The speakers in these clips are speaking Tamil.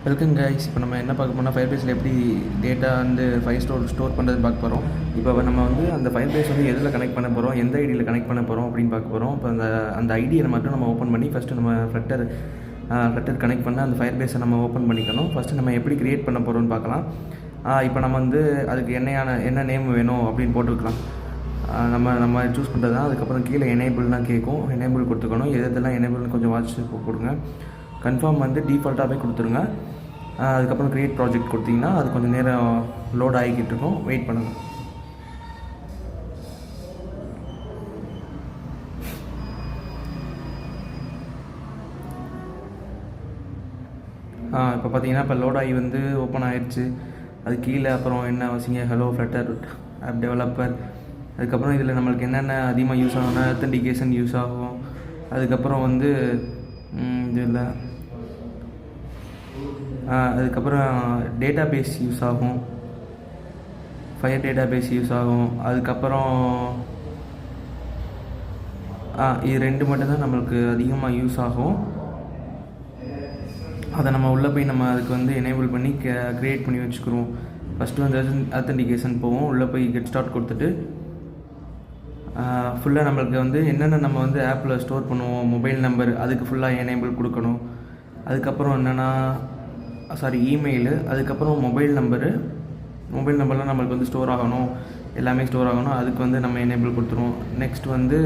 Welcome guys. இப்போ நம்ம என்ன பார்க்க போனால் ஃபயர்பேஸில் எப்படி டேட்டா வந்து ஸ்டோர் பண்ணுறதுன்னு பார்க்க போகிறோம். இப்போ நம்ம வந்து அந்த ஃபயர்பேஸ் வந்து எதில் கனெக்ட் பண்ண போகிறோம், எந்த ஐடியில் கனெக்ட் பண்ண போகிறோம் அப்படின்னு பார்க்க போகிறோம். இப்போ அந்த ஐடியை மட்டும் நம்ம ஓப்பன் பண்ணி ஃபஸ்ட்டு நம்ம ஃப்ளட்டர் கனெக்ட் பண்ண அந்த ஃபயர்பேஸை நம்ம ஓப்பன் பண்ணிக்கணும். ஃபஸ்ட்டு நம்ம எப்படி க்ரியேட் பண்ண போகிறோம்னு பார்க்கலாம். இப்போ நம்ம வந்து அதுக்கு என்ன நேம் வேணும் அப்படின்னு போட்டுக்கலாம். நம்ம சூஸ் பண்ணுறது தான். அதுக்கப்புறம் கீழே எனேபிள்லாம் கேட்கும், எனேபிள் கொடுத்துக்கணும். எதெல்லாம் எனேபிள்னு கொஞ்சம் வாட்ச் கொடுங்க. கன்ஃபார்ம் வந்து டிஃபால்ட்டாகவே கொடுத்துருங்க. அதுக்கப்புறம் க்ரியேட் ப்ராஜெக்ட் கொடுத்தீங்கன்னா அது கொஞ்சம் நேரம் லோட் ஆகிக்கிட்டு இருக்கும், வெயிட் பண்ணுங்கள். இப்போ பார்த்தீங்கன்னா இப்போ லோட் ஆகி வந்து ஓப்பன் ஆகிடுச்சு. அது கீழே அப்புறம் என்ன அவசியம், ஹலோ ஃப்ளட்டர் ஆப் டெவலப்பர். அதுக்கப்புறம் இதில் நம்மளுக்கு என்னென்ன அதிகமாக யூஸ் ஆகும்னா ஆத்தென்டிகேஷன் யூஸ் ஆகும். அதுக்கப்புறம் வந்து இதில் அதுக்கப்புறம் டேட்டா பேஸ் யூஸ் ஆகும், ஃபயர் டேட்டா பேஸ் யூஸ் ஆகும். அதுக்கப்புறம் இது ரெண்டு மட்டும்தான் நம்மளுக்கு அதிகமாக யூஸ் ஆகும். அதை நம்ம உள்ளே போய் நம்ம அதுக்கு வந்து எனேபிள் பண்ணி க்ரியேட் பண்ணி வச்சுக்கிறோம். ஃபஸ்ட்டு வந்து ஆத்தென்டிகேஷன் போவோம். உள்ளே போய் கெட் ஸ்டார்ட் கொடுத்துட்டு ஃபுல்லாக நம்மளுக்கு வந்து என்னென்ன நம்ம வந்து ஆப்பில் ஸ்டோர் பண்ணுவோம், மொபைல் நம்பர் அதுக்கு ஃபுல்லாக எனேபிள் கொடுக்கணும். அதுக்கப்புறம் என்னென்னா இமெயிலு, அதுக்கப்புறம் மொபைல் நம்பர்லாம் நம்மளுக்கு வந்து ஸ்டோர் ஆகணும், எல்லாமே ஸ்டோர் ஆகணும். அதுக்கு வந்து நம்ம எனேபிள் கொடுத்துருவோம். நெக்ஸ்ட் வந்து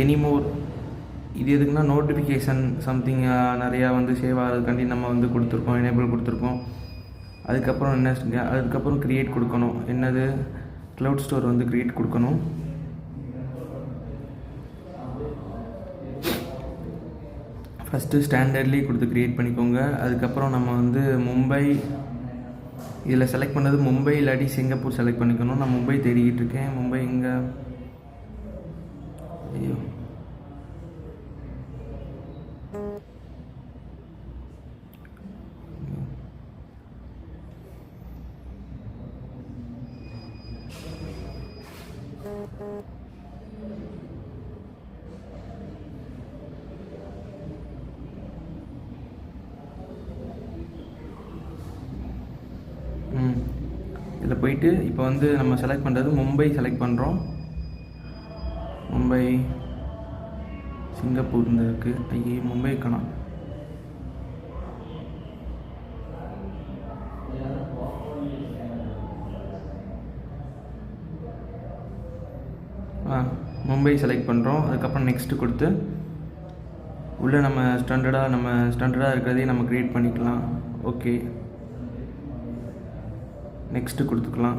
எனிமோர், இது எதுக்குன்னா நோட்டிஃபிகேஷன் சம்திங் நிறையா வந்து சேவ் ஆகிறதுக்காண்டி நம்ம வந்து கொடுத்துருக்கோம், எனேபிள் கொடுத்துருக்கோம். அதுக்கப்புறம் க்ரியேட் கொடுக்கணும். என்னது, க்ளவுட் ஸ்டோர் வந்து க்ரியேட் கொடுக்கணும். ஃபஸ்ட்டு ஸ்டாண்டர்ட்லேயே கொடுத்து க்ரியேட் பண்ணிக்கோங்க. அதுக்கப்புறம் நம்ம வந்து மும்பை, இதில் செலக்ட் பண்ணது மும்பை இல்லாட்டி சிங்கப்பூர் செலக்ட் பண்ணிக்கணும். நான் மும்பை தேடிக்கிட்டு இருக்கேன். மும்பை இங்கே, ஐயோ இதில் போயிட்டு இப்போ வந்து நம்ம செலக்ட் பண்ணுறது மும்பை செலக்ட் பண்ணுறோம். மும்பை, சிங்கப்பூர் இருக்குது. ஐயே மும்பை காணோம். மும்பை செலக்ட் பண்ணுறோம். அதுக்கப்புறம் நெக்ஸ்ட்டு கொடுத்து உள்ளே நம்ம ஸ்டாண்டர்டாக இருக்கிறதையே நம்ம க்ரியேட் பண்ணிக்கலாம். ஓகே, நெக்ஸ்ட்டு கொடுத்துக்கலாம்.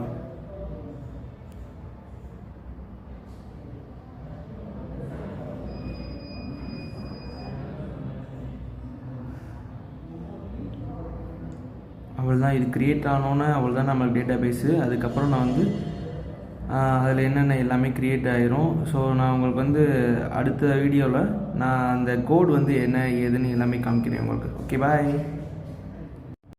அவ்வளோதான். இது க்ரியேட் ஆனோன்னே அவ்வளோதான் நம்மளுக்கு டேட்டா பேஸு. அதுக்கப்புறம் நான் வந்து அதில் என்னென்ன எல்லாமே க்ரியேட் ஆகிரும். ஸோ நான் உங்களுக்கு வந்து அடுத்த வீடியோவில் நான் அந்த கோட் வந்து என்ன ஏதுன்னு எல்லாமே காமிக்கிறேன் உங்களுக்கு. ஓகே, பாய்.